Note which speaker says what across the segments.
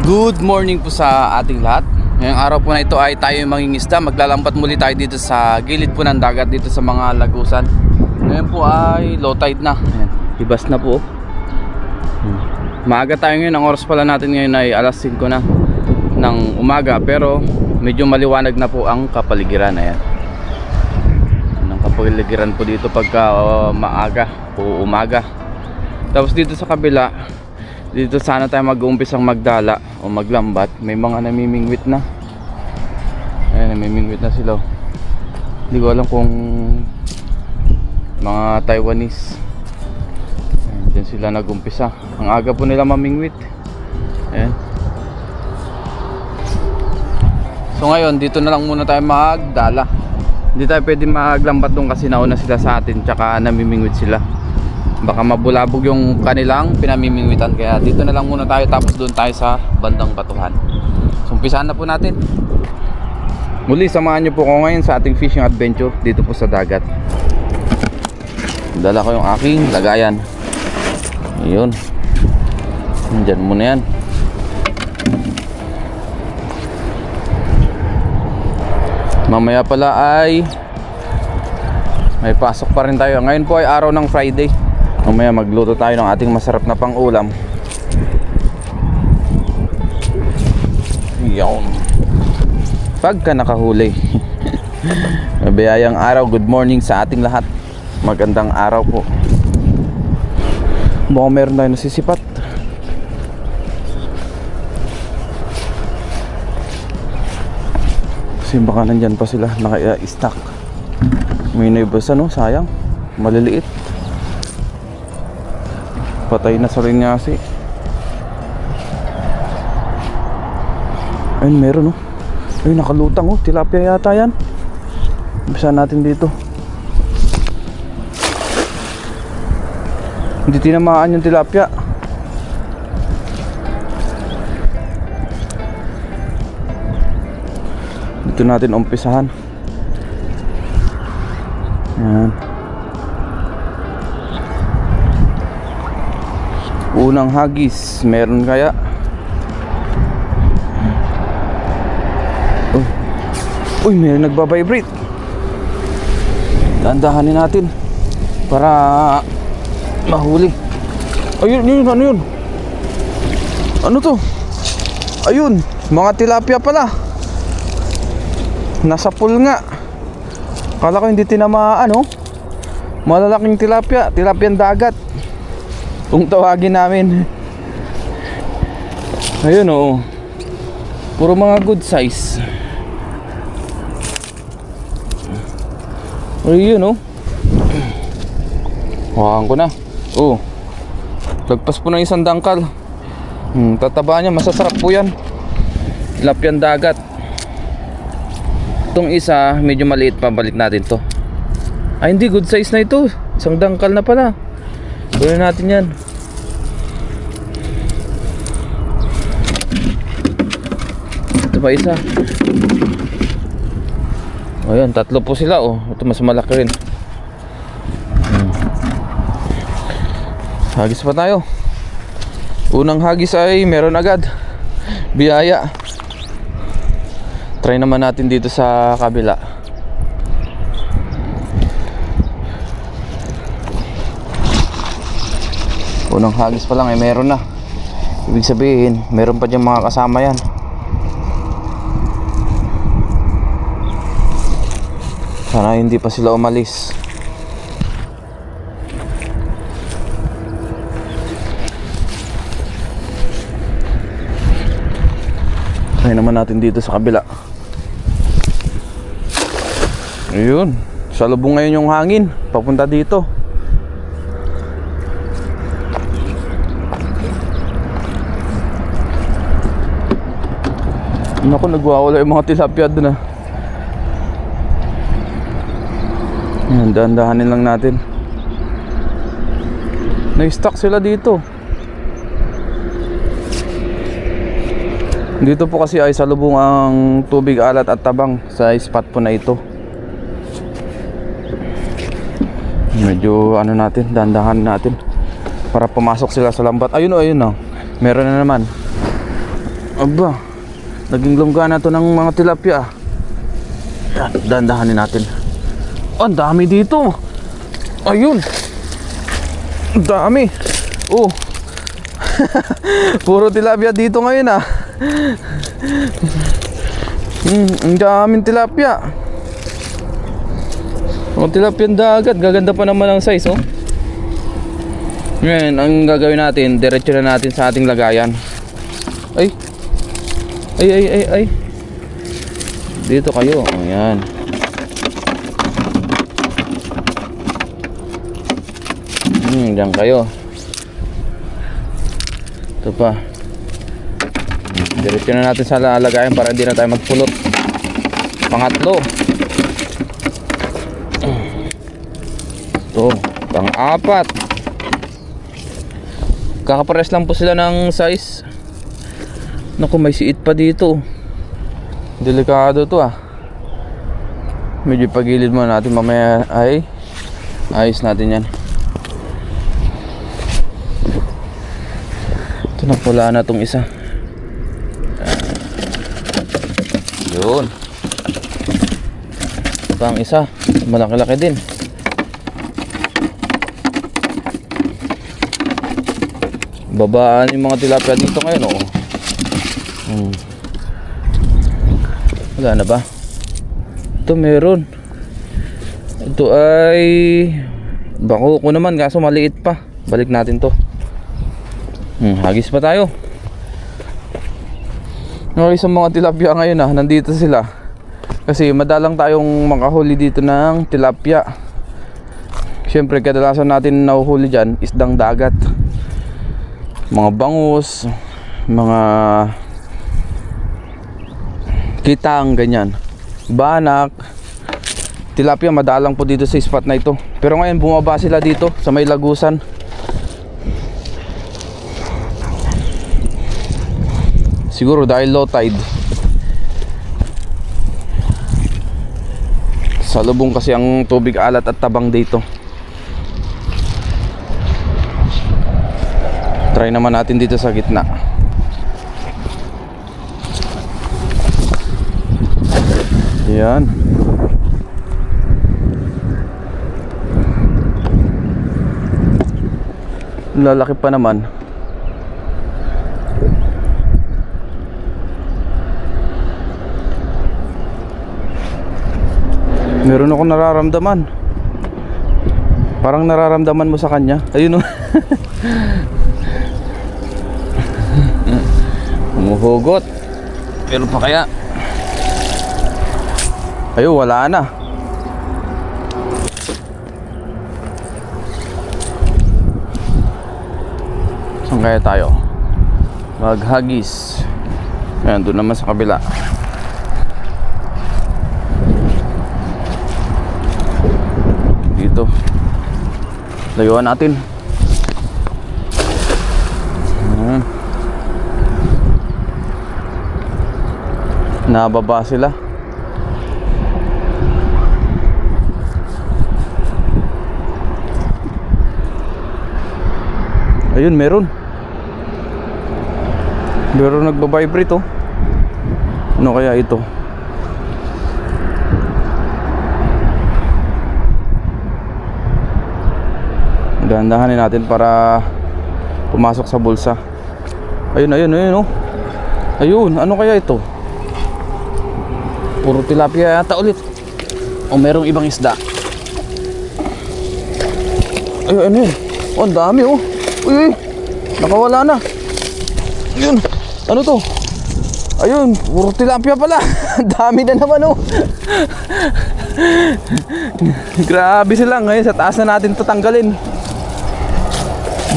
Speaker 1: Good morning po sa ating lahat. Ngayong araw po na ito ay tayo mangingisda. Maglalambat muli tayo dito sa gilid po ng dagat, dito sa mga lagusan. Ngayon po ay low tide na. Ayan, hibas na po. Maaga tayo ngayon. Ang oras pala natin ngayon ay alas 5 na ng umaga, pero medyo maliwanag na po ang kapaligiran. Ayan, ang kapaligiran po dito pagka maaga o umaga. Tapos dito sa kabila, dito sana tayo mag-uumpisang magdala o maglambat. May mga namimingwit na. Ayan, namimingwit na sila. Hindi ko alam kung mga Taiwanese. Ayan, dyan sila nag-umpisa. Ang aga po nila mamingwit. Ayan. So ngayon, dito na lang muna tayo magdala. Hindi tayo pwede maglambat doon kasi nauna sila sa atin, tsaka namimingwit sila. Baka mabulabog yung kanilang pinamimingwitan, kaya dito na lang muna tayo, tapos doon tayo sa bandang batuhan. So umpisahan na po natin. Muli, samahan nyo po ko ngayon sa ating fishing adventure dito po sa dagat. Dala ko yung aking lagayan. Ayun, nandyan muna yan. Mamaya pala ay may pasok pa rin tayo. Ngayon po ay araw ng Friday. Mamaya magluto tayo ng ating masarap na pang-ulam. Yun. Pagka nakahuli. Mabiyayang araw. Good morning sa ating lahat. Magandang araw po. Mukhang meron tayo nasisipat. Kasi baka nandyan pa sila naka-stack. May naibasa, no? Sayang. Maliliit. Patay na sa linyasi. Ayun, meron, oh. Ayun, nakalutang, oh. Tilapia yata yan. Umpisa natin dito. Hindi tinamaan yung tilapia. Dito natin umpisahan. Ayan. Unang hagis, meron kaya? Uy, meron nagbabibrate. Dahan-dahanin natin para mahuli. Ayun, yun, ano yun? Ano to? Ayun, mga tilapia pala. Nasa pool nga. Kala ko hindi tinamaan, oh. Malalaking tilapia, tilapiang dagat kung tawagin namin. Ayun, oh. Puro mga good size. Ayun, oh. Hawakan ko na. Oh. Lagpas po ng isang dangkal. Tataba niya, masasarap po yan. Tilapiang dagat. Itong isa, medyo maliit pa. Balik natin to. Ay, hindi, good size na ito. Isang dangkal na pala. Gawin natin yan. Ito pa isa. O yan, tatlo po sila, oh. Ito mas malaki rin. Hagis pa tayo. Unang hagis ay meron agad. Biyaya. Try naman natin dito sa kabila. Unang hagis pa lang ay meron na. Ibig sabihin, meron pa dyan mga kasama yan. Sana hindi pa sila umalis. Try naman natin dito sa kabila. Ayun, salubong ngayon yung hangin papunta dito. Naku, nagwawala yung mga tilapia doon, ah. Ayan, dahan-dahanin lang natin. Na-stuck sila dito. Dito po kasi ay salubong ang tubig, alat at tabang sa spot po na ito. Medyo ano natin, dahan-dahan natin para pumasok sila sa lambat. Ayun, oh, ayun, oh. Meron na naman. Aba, naging lungga na to ng mga tilapia. Dandahanin natin. Oh, ang dami dito. Ayun. Ang dami. Oh. Puro tilapia dito ngayon ah. Ang daming tilapia. Ang tilapia dagat. Gaganda pa naman ang size oh. Ngayon, ang gagawin natin, diretso na natin sa ating lagayan. Ay. Ay. Dito kayo. Ayan. Diyan kayo. Ito pa. Diretso na natin sa lagayan para hindi na tayo magpulot. Pangatlo. Ito. Pang-apat. Kakapares lang po sila ng size. Naku, may siit pa dito. Delikado to ah. Medyo pagilid muna natin mamaya ay ayos natin yan. Ito na, pula na tong isa. Yun. Ito ang isa. Malaki-laki din. Babaan yung mga tilapia dito ngayon oh. Wala na ba? Ito meron. Ito ay bako ko naman kaso maliit pa. Balik natin to. Hagis pa tayo. Okay, sa mga tilapia ngayon nandito sila. Kasi madalang tayong makahuli dito ng tilapia. Siyempre kadalasan natin nahuhuli dyan isdang dagat. Mga bangus, mga kitang, ganyan. Banak, tilapia madalang po dito sa spot na ito. Pero ngayon bumaba sila dito sa may lagusan. Siguro dahil low tide. Salubong kasi ang tubig alat at tabang dito. Try naman natin dito sa gitna. Yan. Lalaki pa naman. Meron akong nararamdaman. Parang nararamdaman mo sa kanya. Ayun oh. Humuhugot. Pero pa kaya? Ayun, wala na. Saan kaya tayo? Maghagis. Ayan, doon naman sa kabila. Dito. Layuan natin. Nababa sila. Ayun, meron nagbabibrate oh. Ano kaya ito? Dahan-dahanin natin para pumasok sa bulsa. Ayun oh. Ayun, ano kaya ito? Puro tilapia yata ulit. O merong ibang isda. Ayun, ano yun? Oh, ang dami oh. Uy, nakawala na. Ayun, ano to? Ayun, puro tilapia pala. Dami na naman oh. Grabe sila. Ngayon sa taas na natin tatanggalin.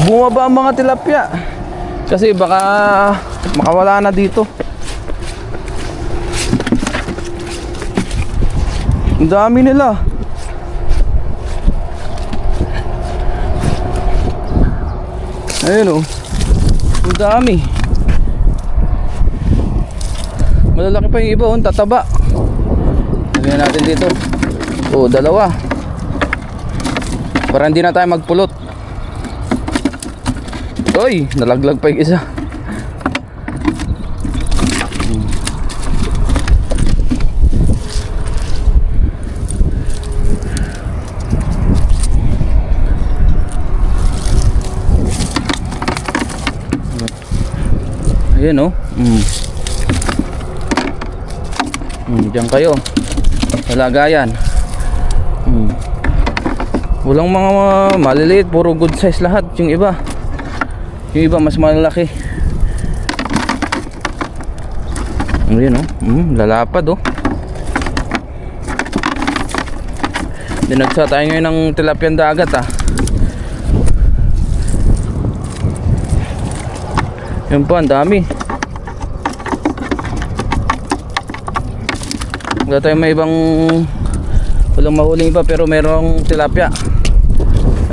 Speaker 1: Bumaba ang mga tilapia. Kasi baka makawala na dito. Ang dami nila. Ayun oh. Ang dami. Malalaki pa yung iba oh, tataba. Lagyan natin dito. Oh, dalawa. Para hindi na tayo magpulot. Oy, nalaglag pa yung isa. Yan, oh. Diyan kayo. Talagayan. Walang mga maliliit, puro good size lahat. Yung iba mas malaki. Ayan, oh. Lalapad, oh. Dinagsa tayo ngayon ng tilapiyang dagat, ah. Yan po, ang dami. Wala tayong may ibang, walang mahuling iba, pero merong tilapia.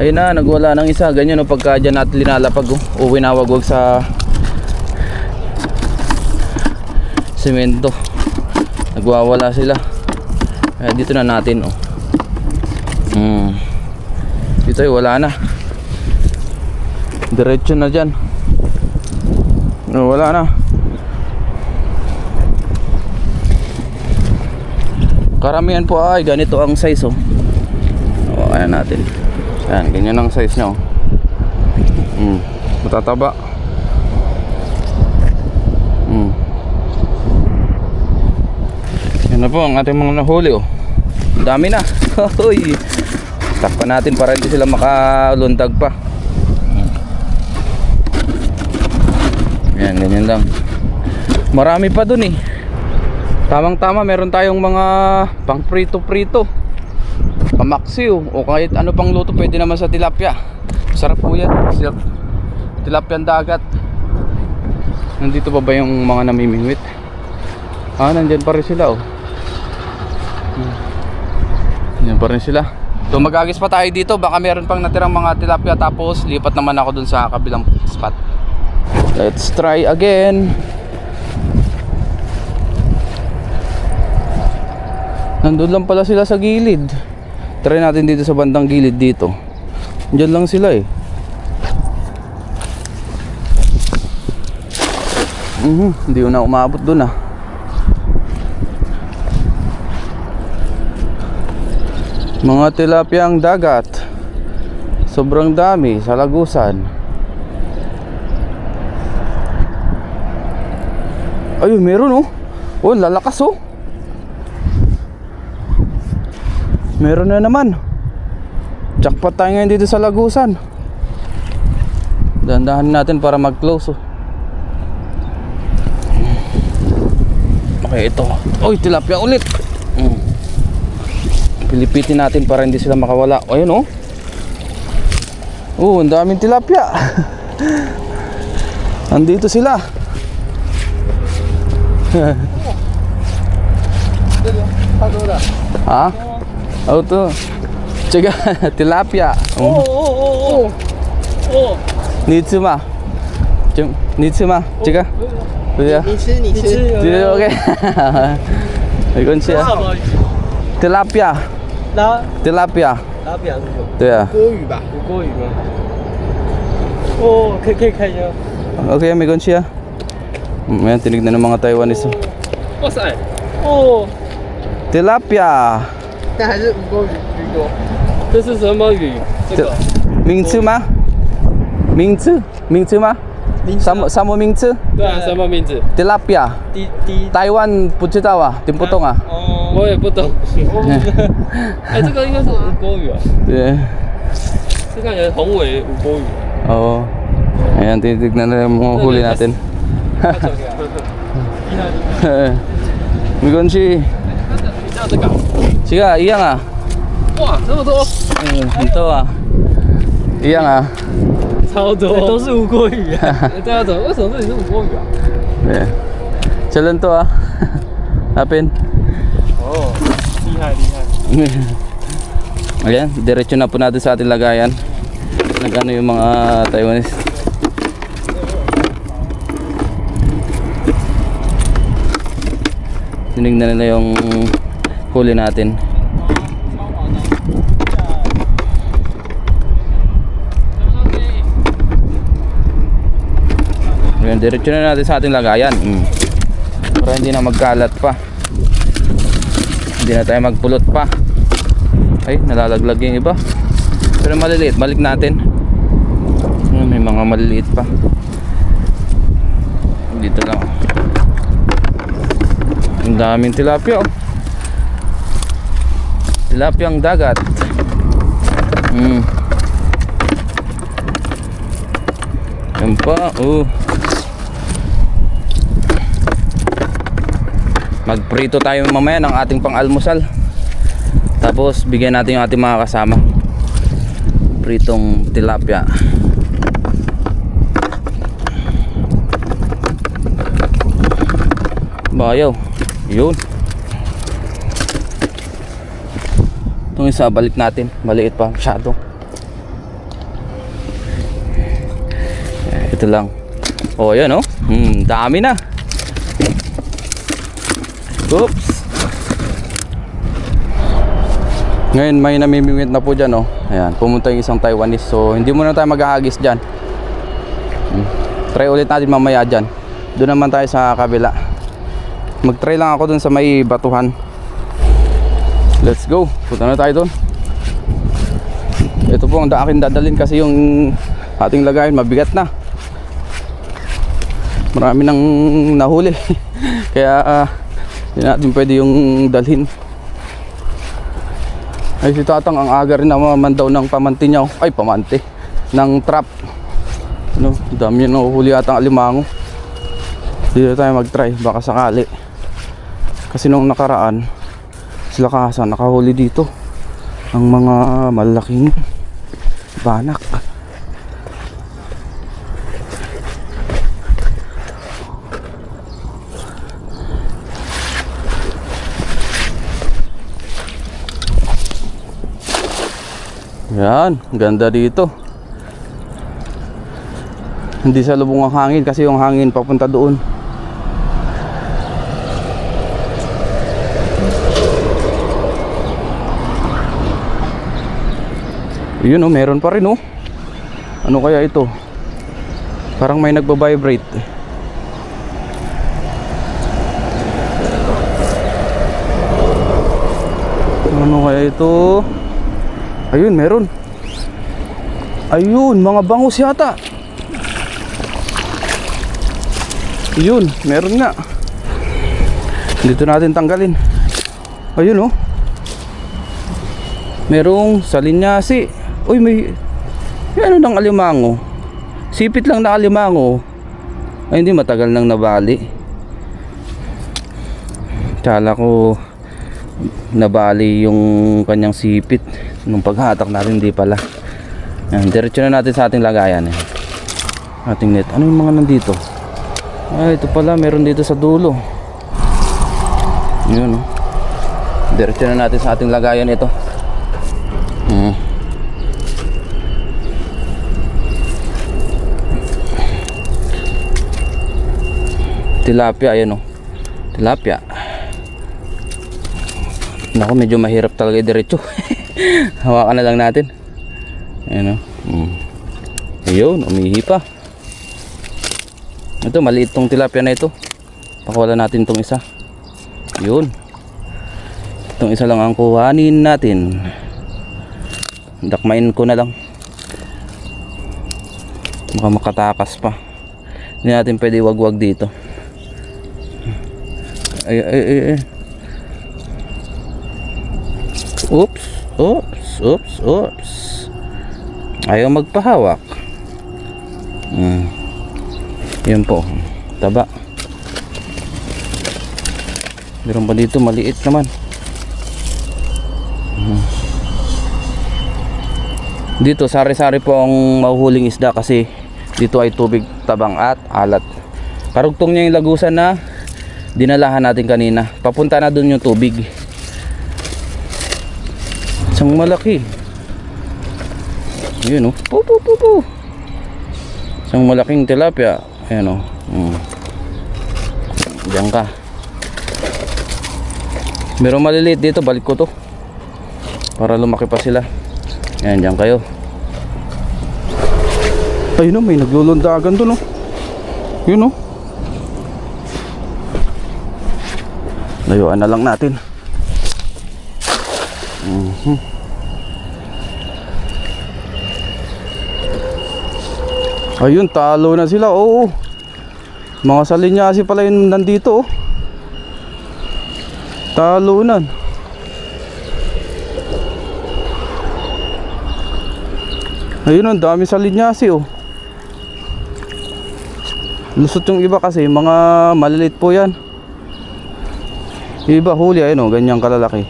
Speaker 1: Ayun na, nagwala ng isa. Ganyan, oh, pagka dyan natin linalapag, oh. O winawagwag sa semento, nagwawala sila. Kaya dito na natin, oh. Dito ay wala na. Diretso na dyan. Wala na. Karamihan po ay ganito ang size, oh. Ayan natin. Ayan, ganyan ang size nya, oh. Matataba. Yan na po ang ating mga nahuli, oh. Dami na. Hoy. Takpan natin para hindi sila makalundag pa. Yan, ganyan lang. Marami pa dun, eh. Tamang tama, meron tayong mga pang prito-prito, pamaksiw, o kahit ano pang luto. Pwede naman sa tilapia. Sarap po yan. Tilapyang dagat. Nandito pa ba yung mga namimingwit? Nandyan pa rin sila, oh. Nandyan pa rin sila. So mag-agis pa tayo dito. Baka meron pang natirang mga tilapia. Tapos lipat naman ako dun sa kabilang spot. Let's try again. Nandun lang pala sila sa gilid. Try natin dito sa bandang gilid dito. Diyan lang sila, eh. Hindi ko na umabot dun, ah. Mga tilapiyang dagat. Sobrang dami sa lagusan. Ayun, meron, oh. Oh, lalakas, oh. Meron na naman. Jackpot tayo ngayon dito sa lagusan. Dahan-dahan natin para mag-close, oh. Okay, ito. Oy, tilapia ulit. Pilipitin natin para hindi sila makawala. Ayun, oh. Oh, ang daming tilapia. Andito sila. Ha? Oh, to. Chiga, tilapia. Nitsuma. Nitsuma. Chiga. 对呀，
Speaker 2: 你吃，
Speaker 1: 对 OK， 没关系啊。tilapia， tilapia，
Speaker 2: 拉比亚是什么？
Speaker 1: 对啊
Speaker 2: 锅鱼吧？有锅鱼吗？哦，可以看一下。
Speaker 1: ，OK， 没关系啊。Ayan, tinignan ng mga Taiwanese.
Speaker 2: 哇塞，哦，
Speaker 1: tilapia，
Speaker 2: 但还是无锅鱼居多。这是什么鱼？这个
Speaker 1: 名字吗？名字吗？什么名字？
Speaker 2: 对啊，什么名字？
Speaker 1: tilapia， 台湾不知道啊，听不懂啊。
Speaker 2: 哦，我也不懂。哎，这个应该是无锅鱼啊。
Speaker 1: 对。
Speaker 2: 这看起来宏伟无锅鱼。
Speaker 1: Oo. Ayan, titignan na yung mga huli natin. Migonshi.
Speaker 2: 这个。
Speaker 1: Siga, iyang ah.
Speaker 2: 哇，这么多！
Speaker 1: Ito ah. Iyang ah.
Speaker 2: 超多，都是无锅鱼啊！对啊，为什么这里是无锅鱼啊？
Speaker 1: Yeah. Chalan to ah. Hapin.
Speaker 2: 哦，厉害厉害！
Speaker 1: Ayan, diretso na po natin sa ating lagayan. Nagano yung mga Taiwanese. Tinignan nila yung huli natin. Ayan, diretso na natin sa ating lagayan. Para hindi na magkalat pa. Hindi na tayo magpulot pa. Ay, nalalaglag yung iba. Pero maliliit, balik natin. May mga maliliit pa. dito lang. Ang daming tilapia, oh. Tilapia ang dagat. Yan pa, oh. Magprito tayo mamaya ng ating pang-almusal. Tapos bigyan natin yung ating mga kasama. Pritong tilapia. Bayaw. Yun. Itong isa balik natin. Maliit pa masyado. Ito lang. Oh, yan oh. Dami na. Oops. Ngayon may namimimit na po dyan, oh. Ayan, pumunta yung isang Taiwanese. So hindi muna tayo mag-aagis dyan. Try ulit natin mamaya dyan. Doon naman tayo sa kabila. Mag-try lang ako dun sa may batuhan. Let's go. Punta na tayo dun. Ito po ang akin dadalhin kasi yung ating lagayan mabigat na. Marami nang nahuli. Kaya hindi natin pwede yung dalhin. Ay, si Tatang ang aga rin naman daw ng pamanti niya. Ay, pamanti ng trap. Ano, dami yan nahuhuli atang alimango. Dito tayo mag-try, baka sakali. Kasi nung nakaraan sila Kahasan nakahuli dito ang mga malaking banak. Yan, ganda dito. Hindi sa lubong ang hangin kasi yung hangin papunta doon. Yun oh, meron pa rin oh. Ano kaya ito? Parang may nagba-vibrate. Ano kaya ito? Ayun, meron. Ayun, mga bangus yata. Ayun, meron nga. Dito natin tanggalin. Ayun oh. Merong salinyasi. Uy, may ano ng alimango. Sipit lang na alimango. Ay, hindi matagal nang nabali. Kala ko nabali yung kanyang sipit nung paghatak natin, hindi pala. Yan, diretso na natin sa ating lagayan eh. Ating net. Ano yung mga nandito? Ay, ito pala, meron dito sa dulo. Yun oh. Diretso na natin sa ating lagayan ito. Tilapia, ayan oh. Tilapia. Naku, medyo mahirap talaga diretso. Hawakan na lang natin. Ayan o. Ayun, umihi pa. Ito, maliit tong tilapia na ito. Pakawala natin tong isa. Yun. Itong isa lang ang kuhanin natin. Dakmain ko na lang. Baka makatakas pa. Hindi natin pwede wag-wag dito. Ay. Oops. Ayaw magpahawak. Yun po. Taba. Meron pa dito maliit naman. Dito sari-sari po ang mahuhuling isda kasi dito ay tubig, tabang at alat. Karugtong niya yung lagusan na dinalahan natin kanina. Papunta na dun yung tubig. Isang malaki. Yun o. Isang malaking tilapia. Ayan o. Diyan ka. Meron maliliit dito. Balik ko to para lumaki pa sila. Ayan, diyan kayo. Ayun o, may naglulundagan dun o. Yun o. Layuan na lang natin. Ayun, talo na sila. Oo. Mga salinyasi pala yung nandito oh. Talunan. Ayun, ang dami salinyasi oh. Lusot yung iba kasi mga maliliit po yan. Iba huli, ayun oh, ganyang kalalaki.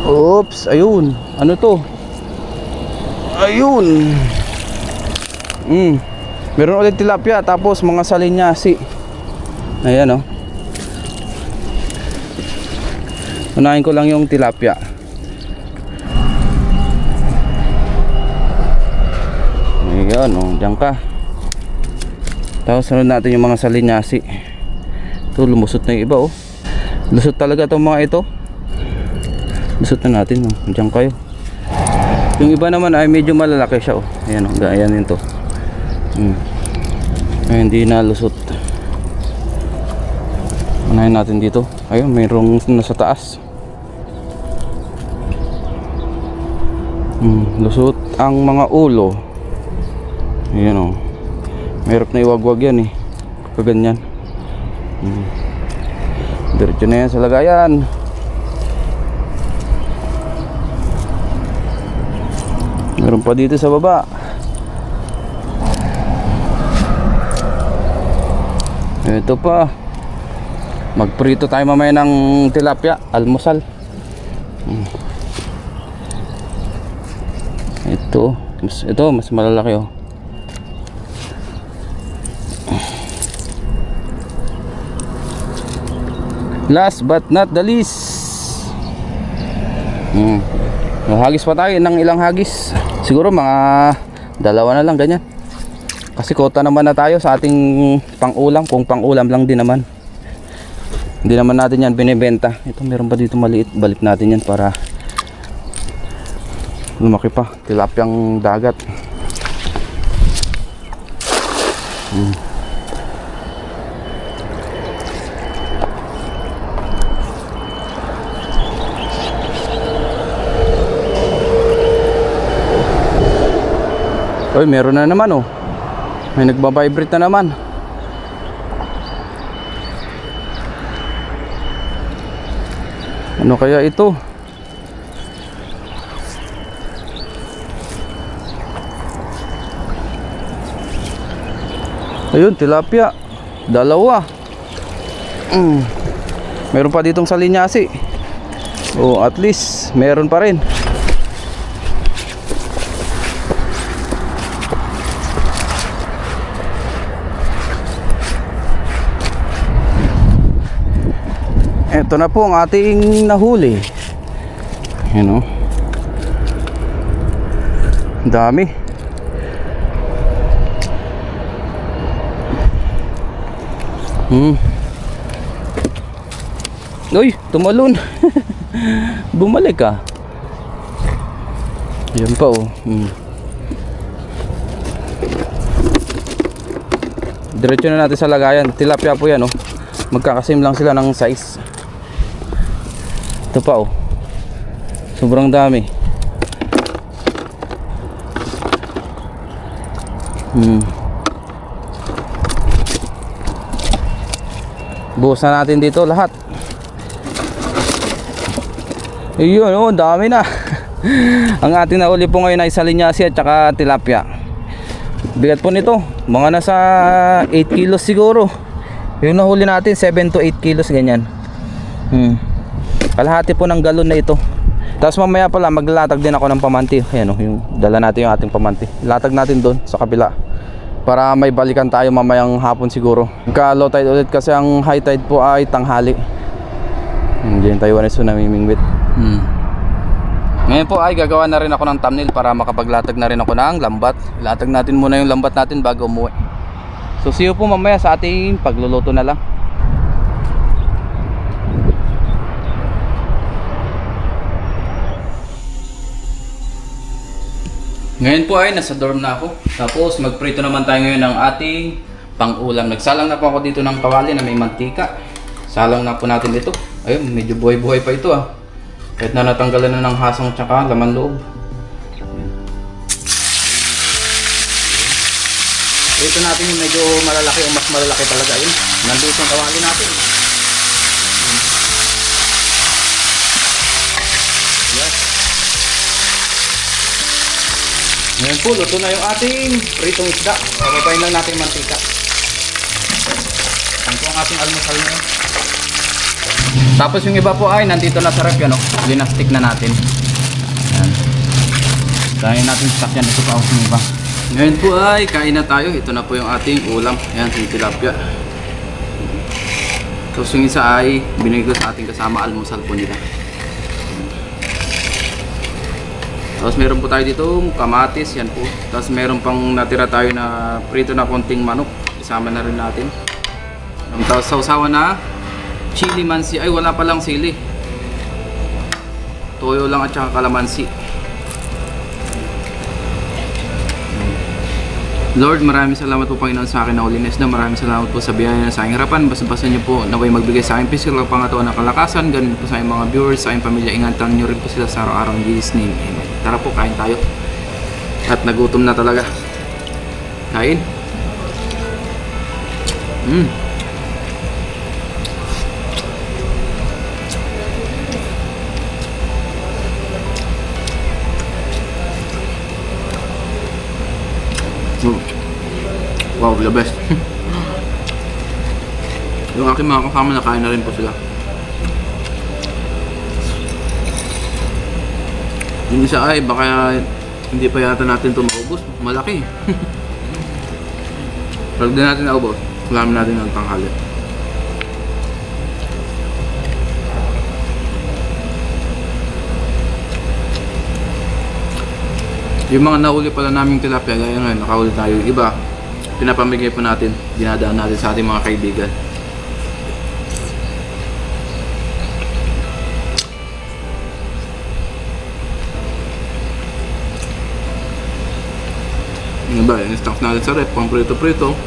Speaker 1: Oops, ayun. Ano to? Ayun. Meron ulit tilapia, tapos mga salinyasi. Ayan oh. Unahin ko lang yung tilapia. Ayan oh, diyan ka. Tapos sunod natin yung mga salinyasi. Ito, lumusot na yung iba oh. Lusot talaga itong mga ito. Lusot na natin oh. Diyan kayo. Yung iba naman ay medyo malalaki siya oh. Ayan oh, ganyan yun to. Ay, hindi na lusot. Unahin natin dito. Ayun, mayroong nasa taas. Lusot ang mga ulo. Ayan oh. Mahirap na iwagwag yan eh. Kaganyan. Diretso na yan sa lagayan. Meron pa dito sa baba. Ito pa. Magprito tayo mamaya ng tilapia, almusal. Ito mas malalaki oh. Last but not the least. Hagis pa tayo ng ilang hagis. Siguro mga 2 na lang ganyan. Kasi kota naman na tayo sa ating pang-ulam. Kung pang-ulam lang din naman. Hindi naman natin yan binibenta. Ito meron pa dito maliit. Balik natin yan para lumaki pa. Tilapyang dagat. Oy, meron na naman oh. May nagba-vibrate na naman. Ano kaya ito? Ayun, tilapia. 2. Meron pa ditong salinyasi. Oh, at least meron pa rin. Ito na po ang ating nahuli. Ayan o. Dami. Uy, tumalon. Bumalik ah. Ayan pa oh. Diretso na natin sa lagayan. Tilapia po yan oh. Magkakasim lang sila ng size. Ito pa oh. Sobrang dami. Buhos na natin dito lahat. Ayun oh, dami na. Ang ating nauli po ngayon ay salinyasi at saka tilapia. Bigat po nito, mga nasa 8 kilos siguro. Yung nahuli natin 7 to 8 kilos ganyan. Kalahati po ng galon na ito. Tapos mamaya pala maglalatag din ako ng pamanti. Ayan o, yung dala natin yung ating pamanti. Latag natin doon sa kabila para may balikan tayo mamayang hapon siguro. Magka low tide ulit kasi ang high tide po ay tanghali. Diyan Taiwanese so namimingwit. Ngayon po ay gagawa na rin ako ng thumbnail para makapaglatag na rin ako ng lambat. Latag natin muna yung lambat natin bago umuwi. So see you po mamaya sa ating pagluluto na lang. Ngayon po ay nasa dorm na ako. Tapos magprito naman tayo ngayon ng ating pang-ulam. Nagsalang na po ako dito ng kawali na may mantika. Salang na po natin ito. Ayun, medyo buhay-buhay pa ito ah. Kahit na natanggalan na ng hasang tsaka laman loob. Prito natin yung medyo malalaki o mas malalaki talaga yun. Nandito ang kawali natin. Yes. Ngayon po, luto na yung ating pritong isda. Pababayin lang natin yung mantika. Ito ang ating almusal ngayon. Tapos yung iba po ay nandito na sa ref yan, linastik na natin. Yan. Kaya natin stock yan. Ito pa ako yung iba. Ngayon po ay kain na tayo. Ito na po yung ating ulam. Ayan, yung tilapia. Tapos yung isa ay binigay ko sa ating kasama almusal po nila. Tapos meron po tayo dito kamatis, yan po. Tapos meron pang natira tayo na prito na konting manok. Isama na rin natin. Tapos sausawan na chili mansi. Ay, wala palang sili. Toyo lang at saka kalamansi. Lord, maraming salamat po Panginoon sa akin na ulinis na. Maraming salamat po sa biyaya na sa aking harapan. Basta-basta niyo po naway magbigay sa akin physical at pangatawan ng kalakasan. Ganun po sa aking mga viewers, sa aking pamilya. Ingatan niyo rin po sila sa araw-araw in Jesus' name. Amen. Tara po, kain tayo. At nagutom na talaga. Kain. Wow, the best. Yung aking mga kasama nakain na rin po sila. Yung isa ay baka hindi pa yata natin ito maubos. Malaki. Pag di natin naubos, kailangan natin ng tanghali. Yung mga nahuli pala naming tilapia, gaya ngayon, nakahuli tayo. Yung iba, pinapamigay po natin, dinadaan natin sa ating mga kaibigan. Yung iba, yung stocks natin sa rep, pang prito-prito.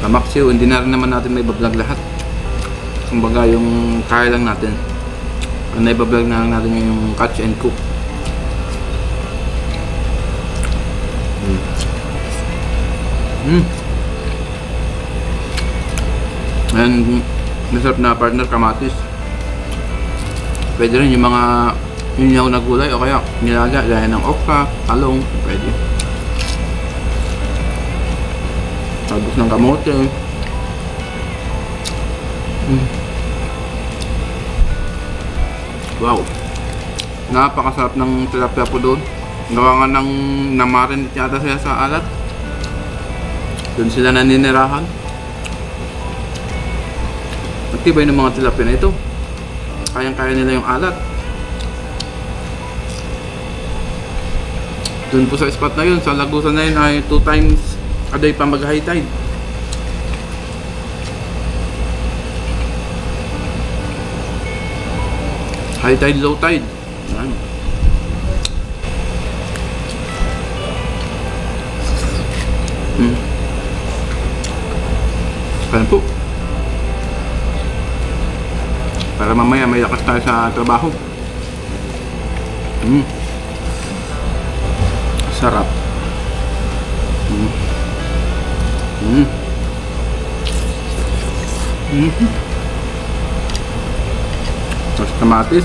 Speaker 1: Kamaksiw, hindi na rin naman natin may bablog lahat. Kumbaga yung kaya lang natin. Ang naibablog na lang natin yung catch and cook. Ayan, masarap na partner kamatis. Pwede rin yung mga inyaw na gulay o kaya nilaga gaya ng okra, talong, pwede. Talbos ng kamote. Wow, napakasarap ng tilapia po doon. Gawa nga ng namarinate yata sila sa alat. Doon sila naninirahan. Matibay ng mga tilapia na ito. Kayang-kaya nila yung alat. Doon po sa spot na yun, sa Lagusan na yun ay 2 times a day pa mag high tide. High tide, low tide. Yan. Kaya po. Para mamaya may lakas tayo sa trabaho. Sarap. Tapos kamatis.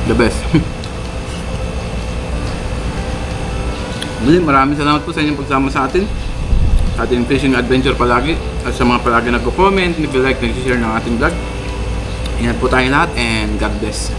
Speaker 1: The best. Muli, maraming salamat po sa inyong pagsama sa atin. Sa ating fishing adventure palagi. At sa mga palagi nagko-comment, nag-like, nag-share ng ating vlog. Ingat po tayong lahat and God bless.